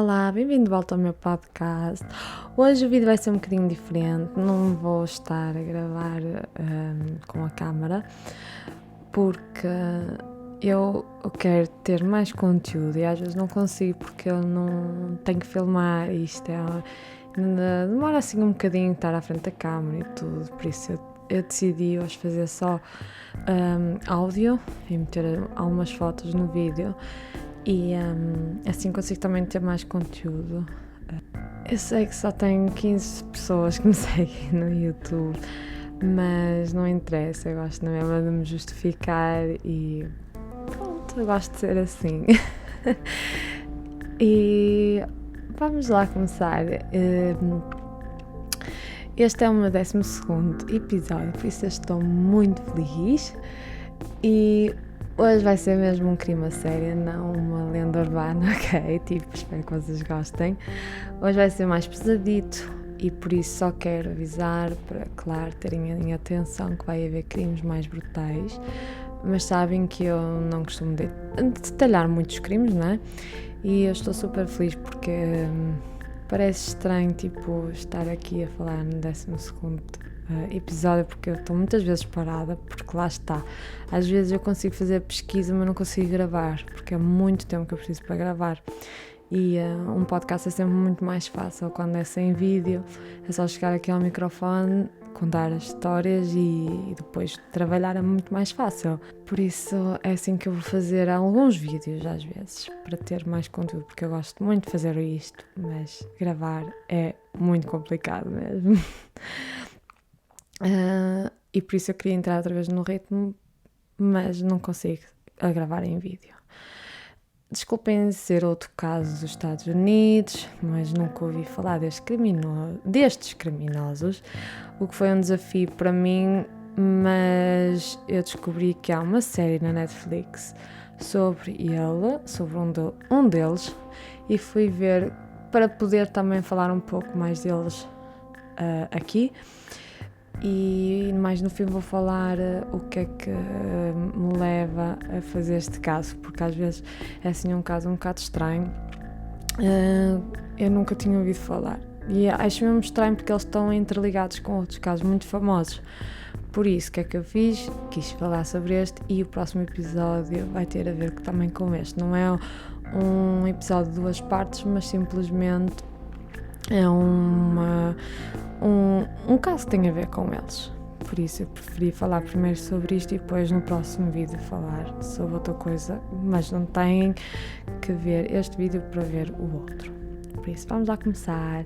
Olá, bem-vindo de volta ao meu podcast. Hoje o vídeo vai ser um bocadinho diferente, não vou estar a gravar com a câmera porque eu quero ter mais conteúdo e às vezes não consigo porque eu não tenho que filmar e isto ainda demora assim um bocadinho estar à frente da câmera e tudo, por isso eu decidi hoje fazer só áudio e meter algumas fotos no vídeo. E assim consigo também ter mais conteúdo. Eu sei que só tenho 15 pessoas que me seguem no YouTube, mas não interessa, eu gosto mesmo de me justificar e pronto, eu gosto de ser assim. E vamos lá começar. Este é o meu 12º episódio, por isso eu estou muito feliz e hoje vai ser mesmo um crime a sério, não uma lenda urbana, ok? Espero que vocês gostem. Hoje vai ser mais pesadito e por isso só quero avisar para, claro, terem em atenção que vai haver crimes mais brutais, mas sabem que eu não costumo detalhar muitos crimes, não é? E eu estou super feliz porque parece estranho, estar aqui a falar no 12º episódio, porque eu estou muitas vezes parada, porque lá está. Às vezes eu consigo fazer pesquisa, mas não consigo gravar, porque é muito tempo que eu preciso para gravar. E um podcast é sempre muito mais fácil quando é sem vídeo, é só chegar aqui ao microfone, contar as histórias e depois trabalhar é muito mais fácil. Por isso é assim que eu vou fazer alguns vídeos às vezes, para ter mais conteúdo, porque eu gosto muito de fazer isto, mas gravar é muito complicado mesmo. E por isso eu queria entrar outra vez no ritmo, mas não consigo a gravar em vídeo. Desculpem ser outro caso dos Estados Unidos, mas nunca ouvi falar destes criminosos, o que foi um desafio para mim, mas eu descobri que há uma série na Netflix sobre um deles, e fui ver para poder também falar um pouco mais deles aqui. E mais no fim vou falar o que é que me leva a fazer este caso, porque às vezes é assim um caso um bocado estranho. Eu nunca tinha ouvido falar e acho mesmo estranho porque eles estão interligados com outros casos muito famosos. Por isso, o que é que eu fiz? Quis falar sobre este e o próximo episódio vai ter a ver também com este. Não é um episódio de 2 partes, mas simplesmente é um caso que tem a ver com eles. Por isso eu preferi falar primeiro sobre isto e depois no próximo vídeo falar sobre outra coisa, mas não têm que ver este vídeo para ver o outro. Por isso vamos lá começar.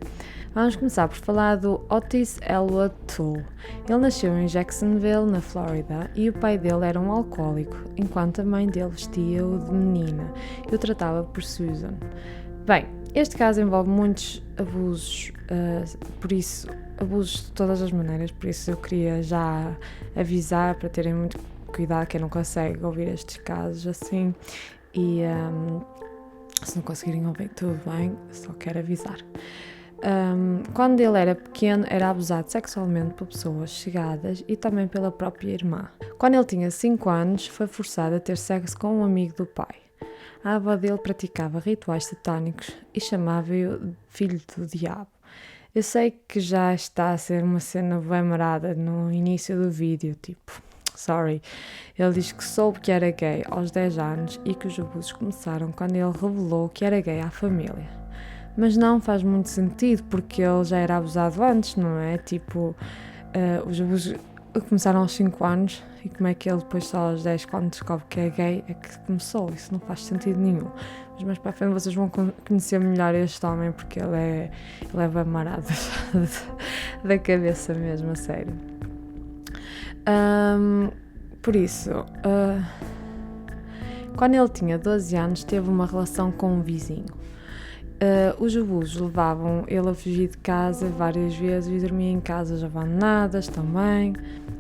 Vamos começar por falar do Otis Elwood Toole. Ele nasceu em Jacksonville, na Flórida, e o pai dele era um alcoólico, enquanto a mãe dele vestia-o de menina e o tratava por Susan. Bem, este caso envolve muitos abusos, abusos de todas as maneiras, por isso eu queria já avisar para terem muito cuidado quem não consegue ouvir estes casos assim e se não conseguirem ouvir tudo bem, só quero avisar. Quando ele era pequeno era abusado sexualmente por pessoas chegadas e também pela própria irmã. Quando ele tinha 5 anos foi forçado a ter sexo com um amigo do pai. A avó dele praticava rituais satânicos e chamava-o filho do diabo. Eu sei que já está a ser uma cena bem marada no início do vídeo, sorry. Ele diz que soube que era gay aos 10 anos e que os abusos começaram quando ele revelou que era gay à família. Mas não faz muito sentido porque ele já era abusado antes, não é? Os abusos começaram aos 5 anos e como é que ele depois só aos 10, quando descobre que é gay, é que começou? Isso não faz sentido nenhum. Mas mais para a frente vocês vão conhecer melhor este homem porque ele é bem marado da cabeça mesmo, a sério. Por isso, quando ele tinha 12 anos teve uma relação com um vizinho. Os abusos levavam ele a fugir de casa várias vezes e dormia em casas abandonadas também.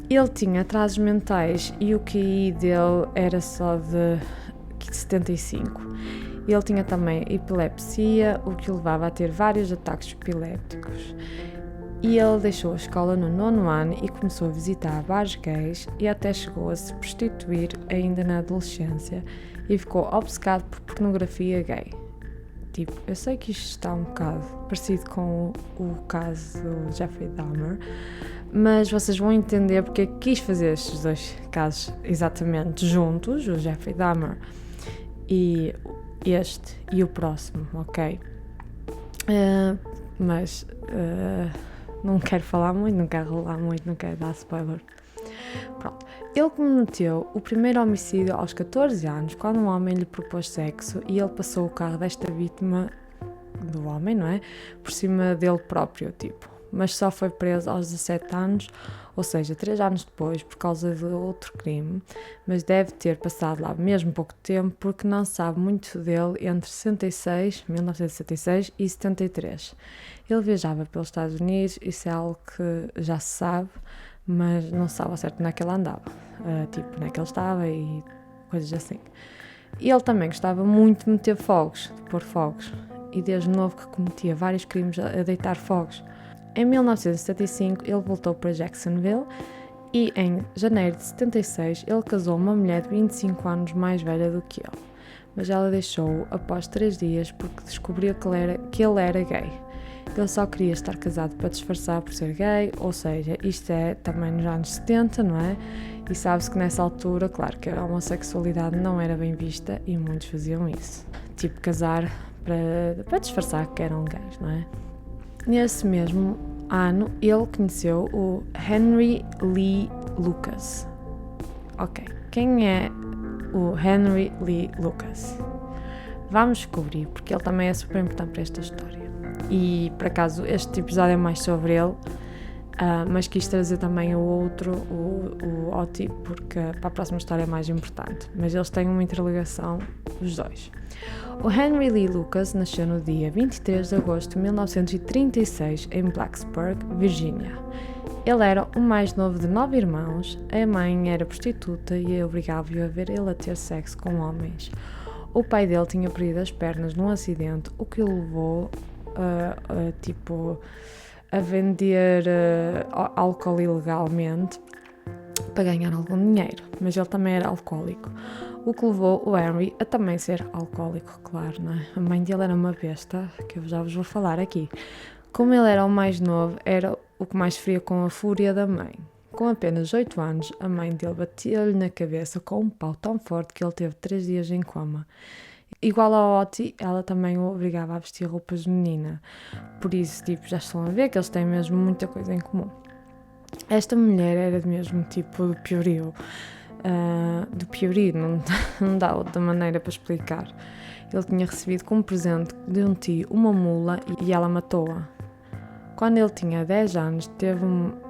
Ele tinha atrasos mentais e o QI dele era só de 75. Ele tinha também epilepsia, o que o levava a ter vários ataques epilépticos. E ele deixou a escola no 9º ano e começou a visitar bares gays e até chegou a se prostituir ainda na adolescência e ficou obcecado por pornografia gay. tipo, eu sei que isto está um bocado parecido com o caso do Jeffrey Dahmer, mas vocês vão entender porque é que quis fazer estes dois casos exatamente juntos, o Jeffrey Dahmer e este e o próximo, ok? Mas não quero falar muito, não quero rolar muito, não quero dar spoiler. Pronto. Ele cometeu o primeiro homicídio aos 14 anos, quando um homem lhe propôs sexo e ele passou o carro desta vítima, do homem, não é? Por cima dele próprio, tipo. Mas só foi preso aos 17 anos, ou seja, 3 anos depois, por causa de outro crime, mas deve ter passado lá mesmo pouco tempo, porque não sabe muito dele entre 1966 e 73. Ele viajava pelos Estados Unidos, isso é algo que já se sabe, mas não sabe ao certo onde é que ele andava, tipo, onde é que ele estava e coisas assim. E ele também gostava muito de meter fogos, de pôr fogos, e desde novo que cometia vários crimes a deitar fogos. Em 1975 ele voltou para Jacksonville e em janeiro de 76 ele casou uma mulher de 25 anos mais velha do que ele, mas ela deixou-o após 3 dias porque descobriu que ele era gay. Ele só queria estar casado para disfarçar por ser gay, ou seja, isto é também nos anos 70, não é? E sabe-se que nessa altura, claro, que a homossexualidade não era bem vista e muitos faziam isso. Tipo, casar para disfarçar que eram gays, não é? Nesse mesmo ano, ele conheceu o Henry Lee Lucas. Ok, quem é o Henry Lee Lucas? Vamos descobrir, porque ele também é super importante para esta história. E, por acaso, este episódio é mais sobre ele, mas quis trazer também o outro, o Oti, porque para a próxima história é mais importante. Mas eles têm uma interligação, os dois. O Henry Lee Lucas nasceu no dia 23 de agosto de 1936 em Blacksburg, Virgínia. Ele era o mais novo de 9 irmãos, a mãe era prostituta e obrigava-o a ver ele a ter sexo com homens. O pai dele tinha perdido as pernas num acidente, o que o levou a vender álcool ilegalmente para ganhar algum dinheiro, mas ele também era alcoólico, o que levou o Henry a também ser alcoólico, claro, não é? A mãe dele era uma besta, que eu já vos vou falar aqui. Como ele era o mais novo, era o que mais sofria com a fúria da mãe. Com apenas 8 anos, a mãe dele batia-lhe na cabeça com um pau tão forte que ele teve 3 dias em coma. Igual ao Oti, ela também o obrigava a vestir roupas de menina. Por isso, tipo, já estão a ver que eles têm mesmo muita coisa em comum. Esta mulher era mesmo tipo do piorio. Não dá outra maneira para explicar. Ele tinha recebido como presente de um tio uma mula e ela matou-a. Quando ele tinha 10 anos, teve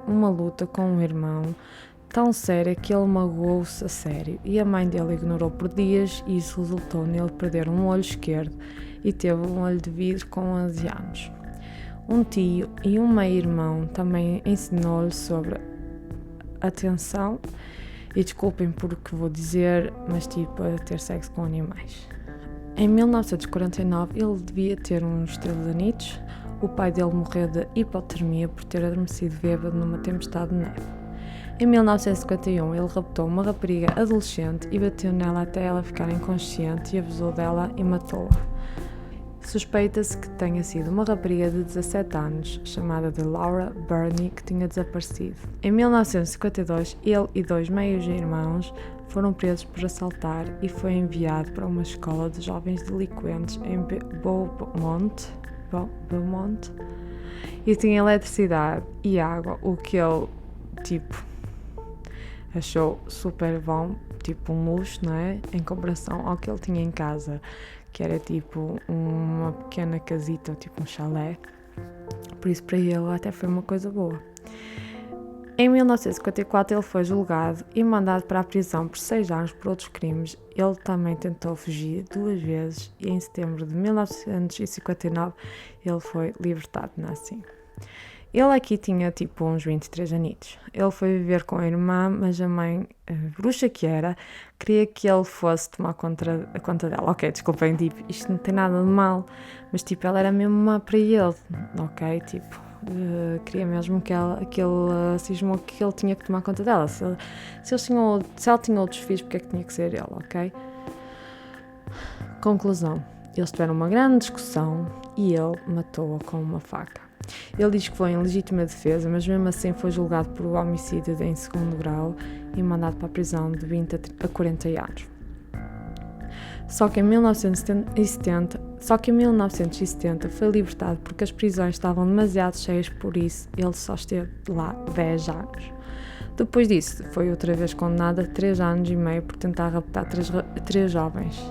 uma luta com um irmão tão séria que ele magoou-se a sério e a mãe dele ignorou por dias e isso resultou nele perder um olho esquerdo e teve um olho de vidro com 11 anos. Um tio e um meio-irmão também ensinou-lhe sobre atenção e desculpem por o que vou dizer, mas tipo a ter sexo com animais. Em 1949 ele devia ter uns 13 anitos. O pai dele morreu de hipotermia por ter adormecido bêbado numa tempestade de neve. Em 1951, ele raptou uma rapariga adolescente e bateu nela até ela ficar inconsciente e abusou dela e matou-a. Suspeita-se que tenha sido uma rapariga de 17 anos, chamada de Laura Burney, que tinha desaparecido. Em 1952, ele e 2 meios-irmãos foram presos por assaltar e foi enviado para uma escola de jovens delinquentes em Beaumont, e tinha eletricidade e água, o que ele, achou super bom, tipo um luxo, não é? Em comparação ao que ele tinha em casa, que era tipo uma pequena casita, tipo um chalé. Por isso para ele até foi uma coisa boa. Em 1954 ele foi julgado e mandado para a prisão por 6 anos por outros crimes. Ele também tentou fugir 2 vezes e em setembro de 1959 ele foi libertado, não é assim? Ele aqui tinha tipo uns 23 anitos. Ele foi viver com a irmã, mas a mãe, bruxa que era, queria que ele fosse tomar conta dela. Ok, desculpem, tipo, isto não tem nada de mal, mas tipo, ela era mesmo má para ele, ok? Tipo, queria mesmo que ele cismou que ele tinha que tomar conta dela. Se ela tinha outros filhos, porque é que tinha que ser ele, ok? Conclusão. Eles tiveram uma grande discussão e ele matou-a com uma faca. Ele diz que foi em legítima defesa, mas mesmo assim foi julgado por homicídio em segundo grau e mandado para a prisão de 20 a 40 anos. Só que em 1970 foi libertado porque as prisões estavam demasiado cheias, por isso ele só esteve lá 10 anos. Depois disso, foi outra vez condenado a 3 anos e meio por tentar raptar três jovens.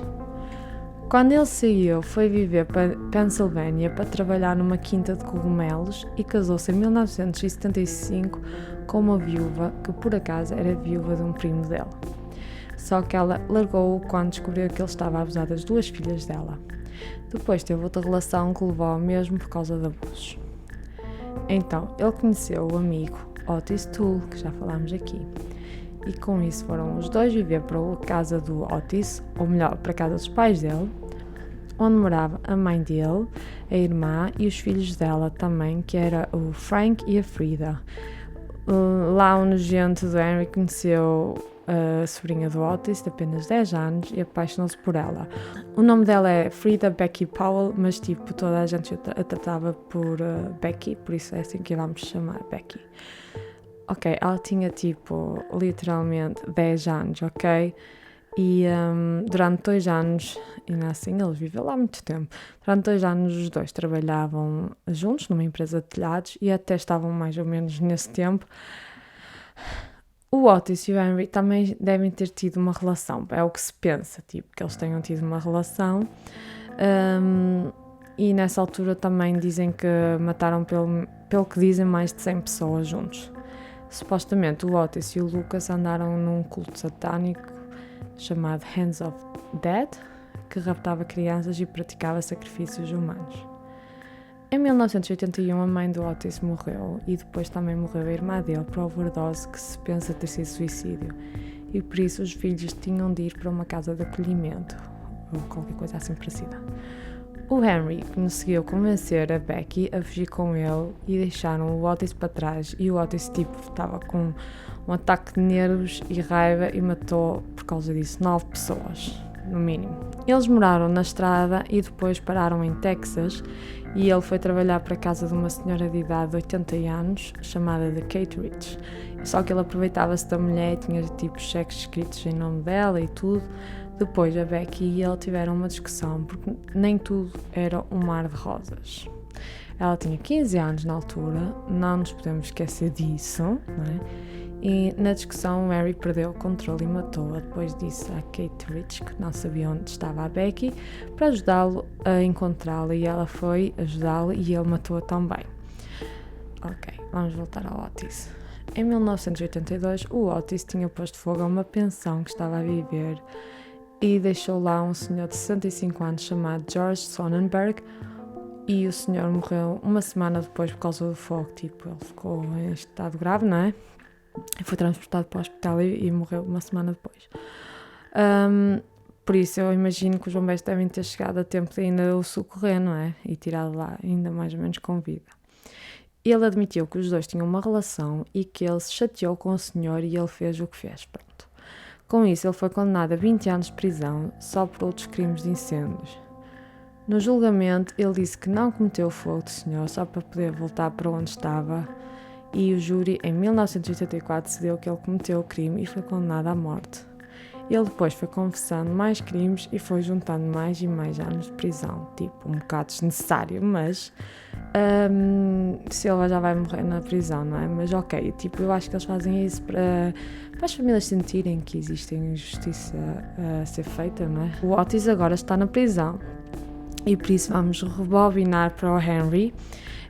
Quando ele saiu, foi viver para Pensilvânia para trabalhar numa quinta de cogumelos e casou-se em 1975 com uma viúva que, por acaso, era viúva de um primo dela. Só que ela largou-o quando descobriu que ele estava a abusar das 2 filhas dela. Depois teve outra relação que levou ao mesmo por causa de abusos. Então, ele conheceu o amigo Otis Toole, que já falámos aqui. E com isso foram os dois viver para a casa do Otis, ou melhor, para a casa dos pais dele, onde morava a mãe dele, a irmã e os filhos dela também, que era o Frank e a Frida. Lá o nojento do Henry conheceu a sobrinha do Otis, de apenas 10 anos, e apaixonou-se por ela. O nome dela é Frida Becky Powell, mas tipo, toda a gente a tratava por Becky, por isso é assim que a vamos chamar, Becky. Ok, ela tinha tipo, literalmente 10 anos, ok? E durante 2 anos, e não é assim, eles vivem lá há muito tempo, durante 2 anos os dois trabalhavam juntos numa empresa de telhados e até estavam mais ou menos nesse tempo. O Otis e o Henry também devem ter tido uma relação, é o que se pensa, tipo, que eles tenham tido uma relação. E nessa altura também dizem que mataram, pelo que dizem, mais de 100 pessoas juntos. Supostamente o Otis e o Lucas andaram num culto satânico chamado Hands of Dead, que raptava crianças e praticava sacrifícios humanos. Em 1981 a mãe do Otis morreu e depois também morreu a irmã dele por overdose, que se pensa ter sido suicídio, e por isso os filhos tinham de ir para uma casa de acolhimento ou qualquer coisa assim parecida. O Henry conseguiu convencer a Becky a fugir com ele e deixaram o Otis para trás, e o Otis estava com um ataque de nervos e raiva e matou, por causa disso, 9 pessoas, no mínimo. Eles moraram na estrada e depois pararam em Texas e ele foi trabalhar para a casa de uma senhora de idade de 80 anos, chamada de Kate Rich. Só que ele aproveitava-se da mulher e tinha tipo cheques escritos em nome dela e tudo. Depois a Becky e ele tiveram uma discussão, porque nem tudo era um mar de rosas. Ela tinha 15 anos na altura, não nos podemos esquecer disso, não é? E na discussão o Harry perdeu o controle e matou-a. Depois disse a Kate Rich que não sabia onde estava a Becky para ajudá-lo a encontrá-la, e ela foi ajudá-lo e ele matou-a também. Ok, vamos voltar ao Otis. Em 1982 o Otis tinha posto fogo a uma pensão que estava a viver e deixou lá um senhor de 65 anos chamado George Sonnenberg, e o senhor morreu uma semana depois por causa do fogo. Tipo, ele ficou em estado grave, não é? E foi transportado para o hospital e morreu uma semana depois. Por isso eu imagino que os bombeiros devem ter chegado a tempo de ainda o socorrer, não é? E tirado lá ainda mais ou menos com vida. Ele admitiu que os dois tinham uma relação e que ele se chateou com o senhor e ele fez o que fez, pronto. Com isso, ele foi condenado a 20 anos de prisão só por outros crimes de incêndios. No julgamento, ele disse que não cometeu o fogo do senhor só para poder voltar para onde estava, e o júri, em 1984, decidiu que ele cometeu o crime e foi condenado à morte. Ele depois foi confessando mais crimes e foi juntando mais e mais anos de prisão. Tipo, um bocado desnecessário, mas se ele já vai morrer na prisão, não é? Mas ok, tipo, eu acho que eles fazem isso para as famílias sentirem que existe justiça a ser feita, não é? O Otis agora está na prisão e por isso vamos rebobinar para o Henry.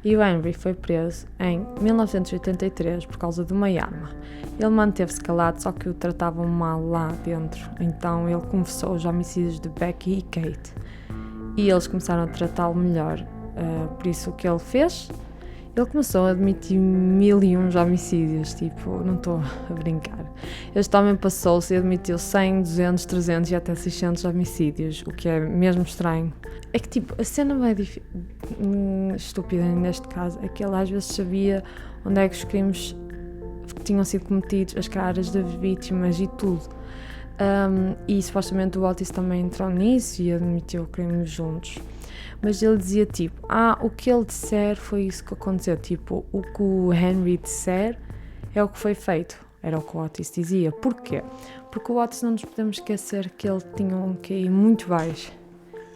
E o Henry foi preso em 1983 por causa de uma arma. Ele manteve-se calado, só que o tratavam mal lá dentro. Então ele confessou os homicídios de Becky e Kate. E eles começaram a tratá-lo melhor. Por isso o que ele fez? Ele começou a admitir 1001 homicídios. Tipo, não estou a brincar. Este homem passou-se e admitiu 100, 200, 300 e até 600 homicídios. O que é mesmo estranho. É que tipo, a cena mais estúpida neste caso é que ele às vezes sabia onde é que os crimes tinham sido cometidos, as caras das vítimas e tudo. E supostamente o Otis também entrou nisso e admitiu o crime juntos. Mas ele dizia tipo, o que ele disser foi isso que aconteceu, tipo, o que o Henry disser é o que foi feito, era o que o Otis dizia. Porquê? Porque o Otis, não nos podemos esquecer que ele tinha um QI muito baixo.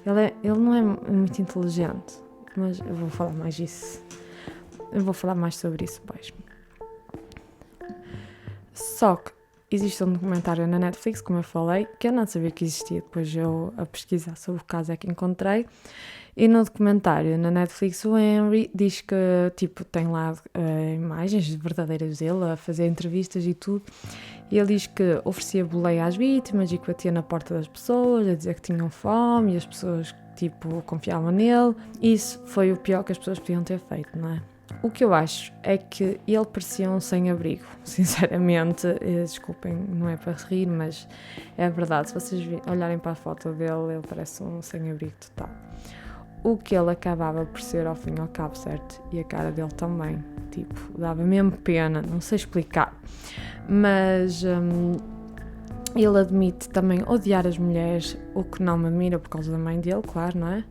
Ele não é muito inteligente, mas eu vou falar mais disso. Eu vou falar mais sobre isso depois. Só que existe um documentário na Netflix, como eu falei, que eu não sabia que existia, depois eu a pesquisar sobre o caso é que encontrei. E no documentário na Netflix o Henry diz que tipo, tem lá imagens verdadeiras dele a fazer entrevistas e tudo. E ele diz que oferecia boleia às vítimas e que batia na porta das pessoas a dizer que tinham fome e as pessoas tipo, confiavam nele. Isso foi o pior que as pessoas podiam ter feito, não é? O que eu acho é que ele parecia um sem-abrigo, sinceramente. Desculpem, não é para rir, mas é verdade. Se vocês olharem para a foto dele, ele parece um sem-abrigo total. O que ele acabava por ser ao fim e ao cabo, certo? E a cara dele também, tipo, dava mesmo pena, não sei explicar. Mas ele admite também odiar as mulheres, o que não me admira por causa da mãe dele, claro, não é?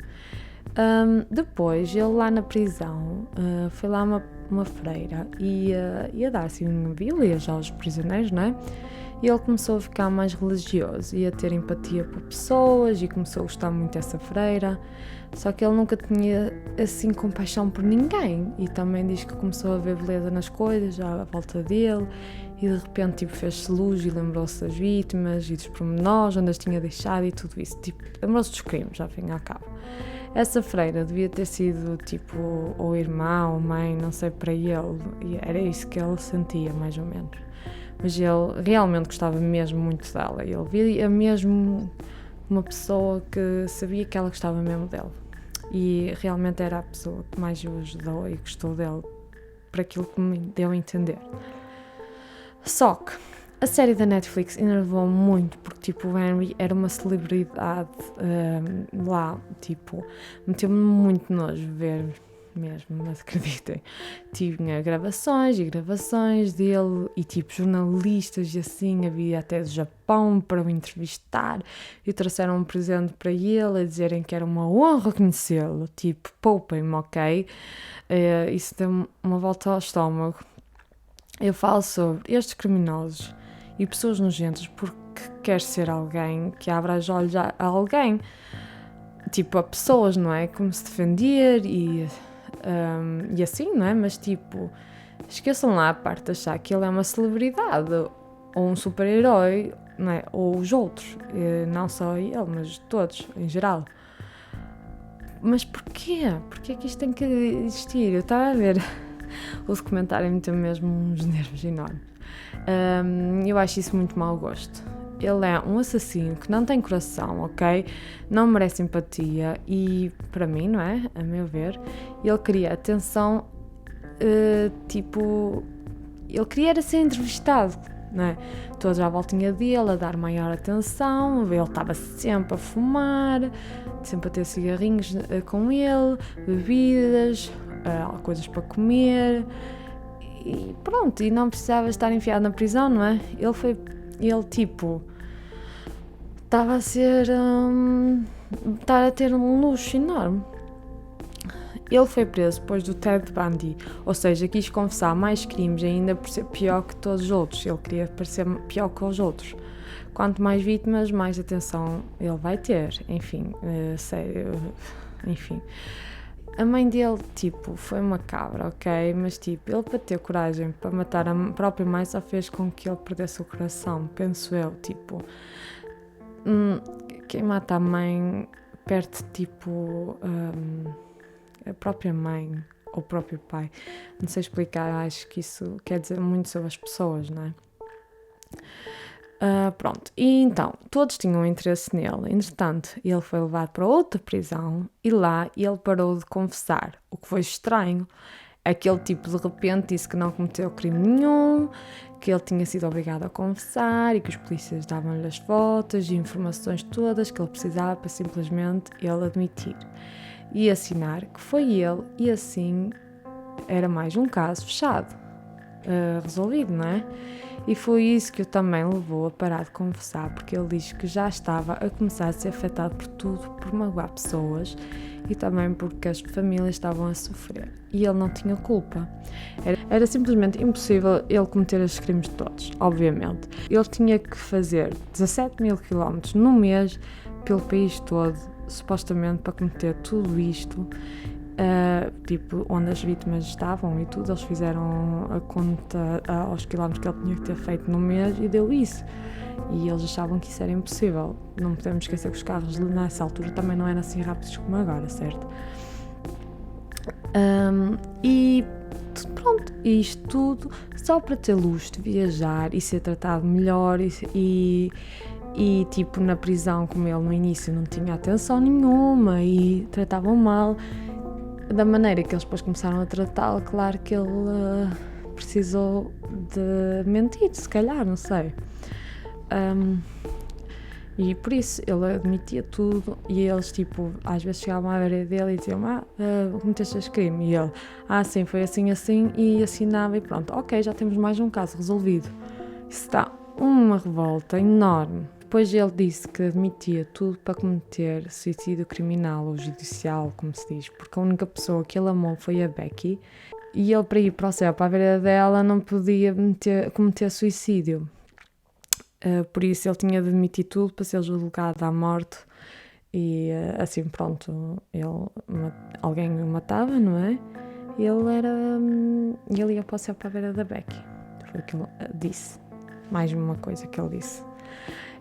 Depois, ele lá na prisão, foi lá uma freira e ia dar assim Bíblias aos prisioneiros, não é? E ele começou a ficar mais religioso e a ter empatia por pessoas e começou a gostar muito dessa freira. Só que ele nunca tinha assim compaixão por ninguém e também diz que começou a ver beleza nas coisas à volta dele e de repente tipo, fez-se luz e lembrou-se das vítimas e dos pormenores onde as tinha deixado e tudo isso. Tipo, lembrou-se dos crimes, ao fim e ao cabo. Essa freira devia ter sido tipo ou irmã ou mãe, não sei, para ele, e era isso que ele sentia mais ou menos. Mas ele realmente gostava mesmo muito dela, ele via mesmo uma pessoa que sabia que ela gostava mesmo dele e realmente era a pessoa que mais o ajudou e gostou dele, por aquilo que me deu a entender. Só que a série da Netflix enervou-me muito porque, tipo, o Henry era uma celebridade lá, tipo, meteu-me muito nojo ver mesmo, mas acreditem. Tinha gravações e gravações dele e, tipo, jornalistas e assim, havia até do Japão para o entrevistar e trouxeram um presente para ele a dizerem que era uma honra conhecê-lo, tipo, poupem-me, ok? Isso deu uma volta ao estômago. Eu falo sobre estes criminosos e pessoas nojentas porque quer ser alguém que abra os olhos a alguém, tipo a pessoas, não é? Como se defender e assim, não é? Mas tipo, esqueçam lá a parte de achar que ele é uma celebridade ou um super-herói, não é? Ou os outros, não só ele, mas todos, em geral. Mas porquê? Porquê que isto tem que existir? Eu estava a ver o documentário me tem mesmo uns nervos enormes. Eu acho isso muito mau gosto. Ele é um assassino que não tem coração, ok? Não merece empatia e, para mim, não é? A meu ver, ele queria atenção, tipo... Ele queria ser entrevistado, não é? Todos à voltinha dele, a dar maior atenção, ele estava sempre a fumar, sempre a ter cigarrinhos com ele, bebidas, coisas para comer e pronto, e não precisava estar enfiado na prisão, não é? Ele tipo estava a ser estar a ter um luxo enorme. Ele foi preso depois do Ted Bundy, ou seja, quis confessar mais crimes ainda por ser pior que todos os outros. Ele queria parecer pior que os outros. Quanto mais vítimas, mais atenção ele vai ter. Enfim, sério, enfim. A mãe dele, tipo, foi uma cabra, ok? Mas, tipo, ele para ter coragem para matar a própria mãe só fez com que ele perdesse o coração, penso eu, tipo... quem mata a mãe perde, tipo, a própria mãe ou o próprio pai. Não sei explicar, acho que isso quer dizer muito sobre as pessoas, não é? Pronto, e então, todos tinham interesse nele. Entretanto, ele foi levado para outra prisão e lá ele parou de confessar, o que foi estranho. Aquele tipo de repente disse que não cometeu crime nenhum, que ele tinha sido obrigado a confessar e que os polícias davam-lhe as fotos e informações todas que ele precisava para simplesmente ele admitir e assinar que foi ele, e assim era mais um caso fechado, resolvido, não é? E foi isso que o também levou a parar de conversar, porque ele diz que já estava a começar a ser afetado por tudo, por magoar pessoas e também porque as famílias estavam a sofrer. E ele não tinha culpa. Era simplesmente impossível ele cometer esses crimes todos, obviamente. Ele tinha que fazer 17.000 quilómetros no mês pelo país todo, supostamente para cometer tudo isto. Tipo, onde as vítimas estavam e tudo, eles fizeram a conta aos quilómetros que ele tinha que ter feito no mês e deu isso. E eles achavam que isso era impossível. Não podemos esquecer que os carros nessa altura também não eram assim rápidos como agora, certo? E pronto, isto tudo só para ter luxo de viajar e ser tratado melhor e tipo, na prisão, como ele no início não tinha atenção nenhuma e tratavam mal, da maneira que eles depois começaram a tratá-lo, claro que ele precisou de mentir, se calhar, não sei. E por isso ele admitia tudo e eles, tipo, às vezes chegavam à beira dele e diziam: cometeste este crime. E ele: sim, foi assim, e assinava e pronto, ok, já temos mais um caso resolvido. Isso dá uma revolta enorme. Depois ele disse que admitia tudo para cometer suicídio criminal ou judicial, como se diz, porque a única pessoa que ele amou foi a Becky e ele, para ir para o céu, para a beira dela, não podia cometer suicídio. Por isso ele tinha de admitir tudo para ser julgado à morte e assim pronto, alguém o matava, não é? E ele ia para o céu, para a beira da Becky. Foi o que ele disse. Mais uma coisa que ele disse.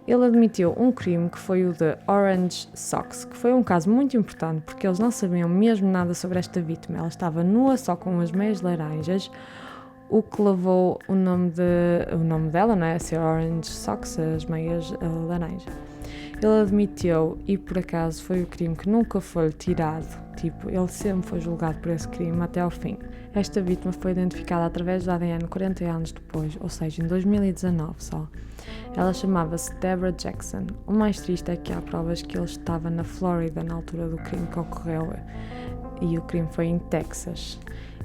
Ele admitiu um crime que foi o de Orange Socks, que foi um caso muito importante porque eles não sabiam mesmo nada sobre esta vítima. Ela estava nua só com as meias laranjas, o que levou o nome dela, não é? A ser Orange Socks, as meias laranja. Ele admitiu e por acaso foi o crime que nunca foi tirado. Tipo, ele sempre foi julgado por esse crime até ao fim. Esta vítima foi identificada através do ADN 40 anos depois, ou seja, em 2019 só. Ela chamava-se Deborah Jackson. O mais triste é que há provas que ele estava na Flórida na altura do crime que ocorreu e o crime foi em Texas.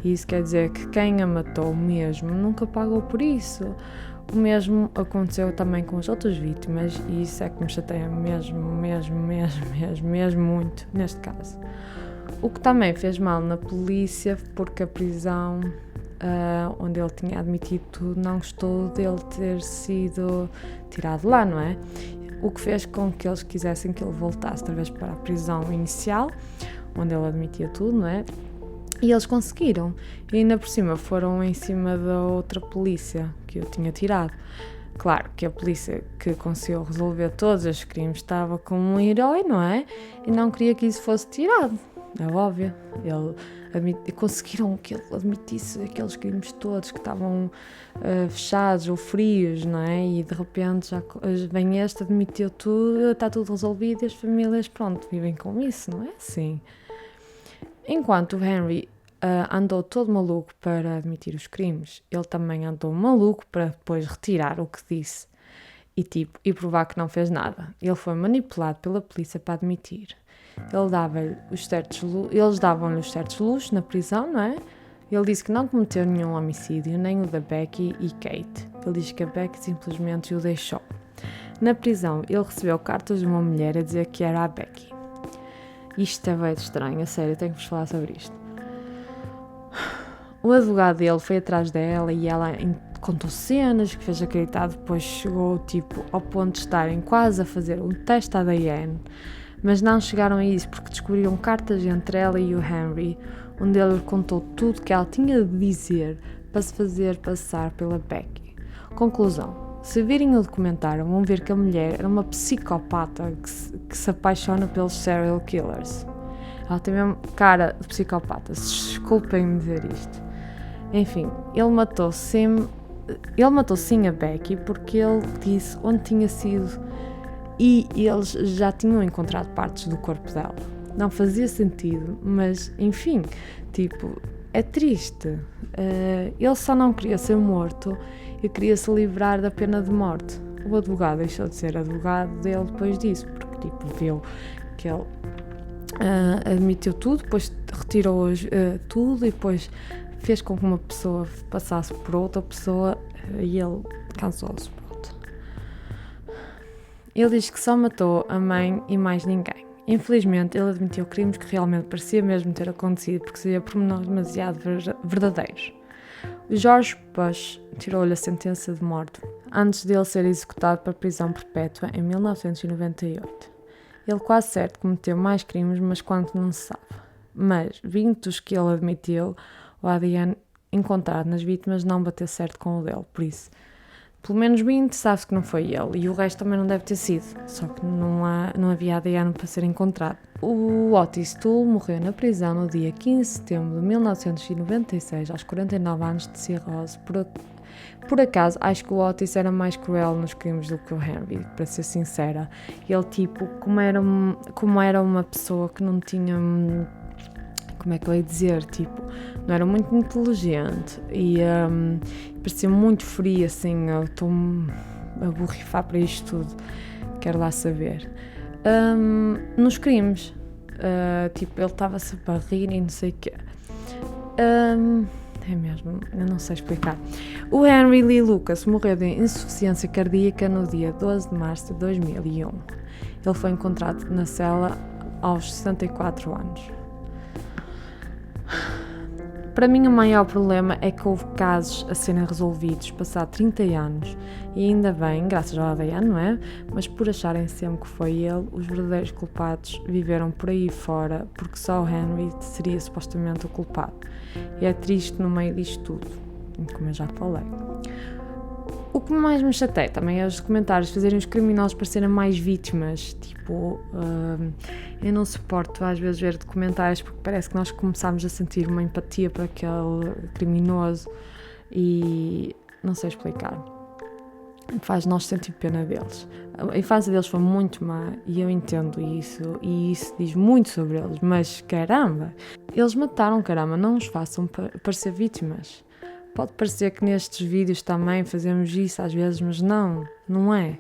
E isso quer dizer que quem a matou mesmo nunca pagou por isso. O mesmo aconteceu também com as outras vítimas e isso é que me chateia mesmo muito neste caso. O que também fez mal na polícia, porque a prisão onde ele tinha admitido tudo não gostou dele ter sido tirado lá, não é? O que fez com que eles quisessem que ele voltasse outra vez para a prisão inicial, onde ele admitia tudo, não é? E eles conseguiram. E ainda por cima foram em cima da outra polícia que eu tinha tirado. Claro que a polícia que conseguiu resolver todos os crimes estava como um herói, não é? E não queria que isso fosse tirado. É óbvio. Conseguiram que ele admitisse aqueles crimes todos que estavam fechados ou frios, não é? E de repente já vem admitiu tudo, está tudo resolvido e as famílias, pronto, vivem com isso, não é assim? Enquanto o Henry andou todo maluco para admitir os crimes, ele também andou maluco para depois retirar o que disse e provar que não fez nada. Ele foi manipulado pela polícia para admitir. Eles davam-lhe os certos luxos na prisão, não é? Ele disse que não cometeu nenhum homicídio, nem o da Becky e Kate. Ele diz que a Becky simplesmente o deixou. Na prisão, ele recebeu cartas de uma mulher a dizer que era a Becky. Isto é bem estranho, a sério, tenho que vos falar sobre isto. O advogado dele foi atrás dela e ela contou cenas que fez acreditar, depois chegou ao ponto de estarem quase a fazer um teste ADN, mas não chegaram a isso porque descobriram cartas entre ela e o Henry, onde ele contou tudo que ela tinha de dizer para se fazer passar pela Becky. Conclusão. Se virem o documentário, vão ver que a mulher era uma psicopata que se apaixona pelos serial killers. Ela tem mesmo cara de psicopata, desculpem-me dizer isto. Enfim, ele matou sim a Becky porque ele disse onde tinha sido e eles já tinham encontrado partes do corpo dela. Não fazia sentido, mas enfim, é triste. Ele só não queria ser morto e queria se livrar da pena de morte. O advogado deixou de ser advogado dele depois disso, porque viu que ele admitiu tudo, depois retirou tudo e depois fez com que uma pessoa passasse por outra pessoa e ele cansou-se, pronto. Ele diz que só matou a mãe e mais ninguém. Infelizmente, ele admitiu crimes que realmente parecia mesmo ter acontecido porque seria pormenores demasiado verdadeiros. O George Bush tirou-lhe a sentença de morte antes dele ser executado para prisão perpétua em 1998. Ele quase certo cometeu mais crimes, mas quanto não se sabe. Mas, vindo dos que ele admitiu, o ADN encontrado nas vítimas não bateu certo com o dele, por isso, pelo menos 20 sabe-se que não foi ele, e o resto também não deve ter sido, só que não havia ADN para ser encontrado. O Otis Toole morreu na prisão no dia 15 de setembro de 1996, aos 49 anos de cirrose. Por acaso, acho que o Otis era mais cruel nos crimes do que o Henry, para ser sincera. Ele, tipo, como era uma pessoa que não tinha... Como é que eu ia dizer? Tipo, não era muito inteligente e parecia muito frio, assim. Eu estou-me a borrifar para isto tudo. Quero lá saber. Nos crimes, tipo, ele estava sempre a rir e não sei o quê. É mesmo, eu não sei explicar. O Henry Lee Lucas morreu de insuficiência cardíaca no dia 12 de março de 2001. Ele foi encontrado na cela aos 64 anos. Para mim, o maior problema é que houve casos a serem resolvidos passado 30 anos, e ainda bem, graças ao ADN, não é? Mas por acharem sempre que foi ele, os verdadeiros culpados viveram por aí fora, porque só o Henry seria supostamente o culpado. E é triste no meio disto tudo, como eu já falei. O que mais me chateia também é os comentários fazerem os criminosos parecerem mais vítimas. Tipo, eu não suporto às vezes ver documentários porque parece que nós começamos a sentir uma empatia por aquele criminoso e não sei explicar. Faz nós sentir pena deles. A infância deles foi muito má e eu entendo isso e isso diz muito sobre eles, mas caramba, eles mataram, caramba, não os façam parecer vítimas. Pode parecer que nestes vídeos também fazemos isso às vezes, mas não é.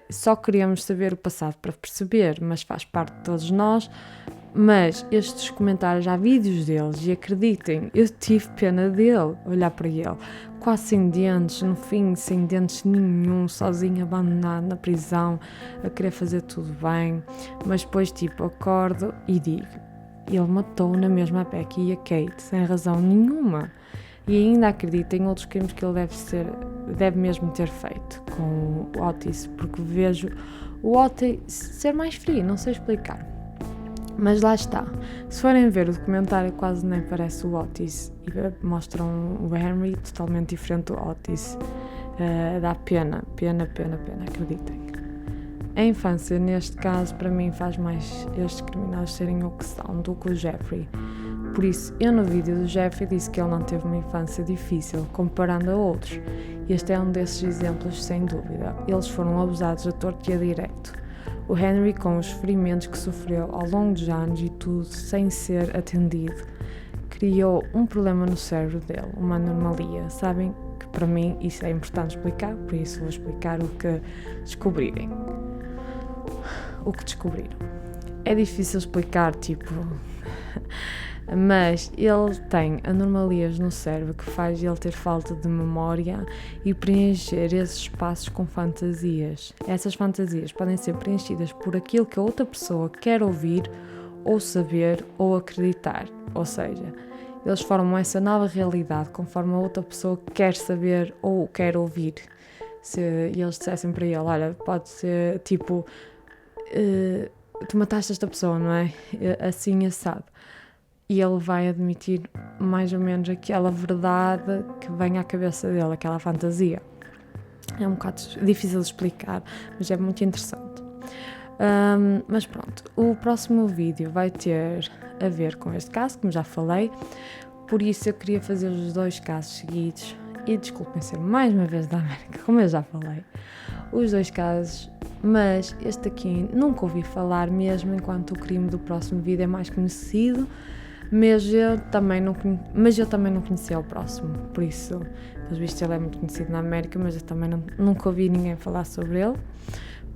Só queríamos saber o passado para perceber, mas faz parte de todos nós. Mas estes comentários, há vídeos deles e acreditem, eu tive pena dele, olhar para ele, quase sem dentes, no fim sem dentes nenhum, sozinho, abandonado na prisão, a querer fazer tudo bem, mas depois tipo acordo e digo, ele matou na mesma Becky e a Kate, sem razão nenhuma. E ainda acredito em outros crimes que ele deve mesmo ter feito com o Otis, porque vejo o Otis ser mais frio, não sei explicar. Mas lá está, se forem ver o documentário quase nem parece o Otis e mostram o Henry totalmente diferente do Otis. Dá pena, acreditem. A infância, neste caso, para mim faz mais estes criminosos serem o que são do que o Jeffrey. Por isso, eu no vídeo do Jeffrey disse que ele não teve uma infância difícil, comparando a outros. Este é um desses exemplos, sem dúvida. Eles foram abusados a torto e a direito. O Henry, com os ferimentos que sofreu ao longo dos anos e tudo sem ser atendido, criou um problema no cérebro dele, uma anomalia. Sabem que para mim isso é importante explicar, por isso vou explicar o que descobriram. É difícil explicar, tipo... Mas ele tem anomalias no cérebro que faz ele ter falta de memória e preencher esses espaços com fantasias. Essas fantasias podem ser preenchidas por aquilo que a outra pessoa quer ouvir ou saber ou acreditar. Ou seja, eles formam essa nova realidade conforme a outra pessoa quer saber ou quer ouvir. Se eles dissessem para ele, olha, pode ser tipo, tu mataste esta pessoa, não é? Assim assado. E ele vai admitir mais ou menos aquela verdade que vem à cabeça dele, aquela fantasia. É um bocado difícil de explicar, mas é muito interessante. Mas pronto, o próximo vídeo vai ter a ver com este caso, como já falei, por isso eu queria fazer os dois casos seguidos, e desculpem ser mais uma vez da América, como eu já falei, os dois casos, mas este aqui nunca ouvi falar mesmo, enquanto o crime do próximo vídeo é mais conhecido. Mas eu também não conhecia o próximo, por isso, pelos vistos, ele é muito conhecido na América, mas eu também nunca ouvi ninguém falar sobre ele,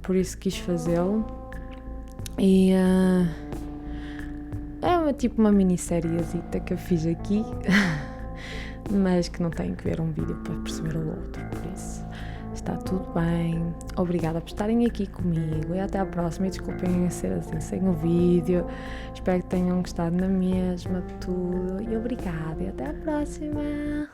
por isso quis fazê-lo. E é tipo uma minissériezita que eu fiz aqui, mas que não tem que ver um vídeo para perceber o outro, por isso. está tudo bem. Obrigada por estarem aqui comigo e até à próxima. E desculpem ser assim sem o vídeo. Espero que tenham gostado na mesma de tudo. E obrigada e até à próxima.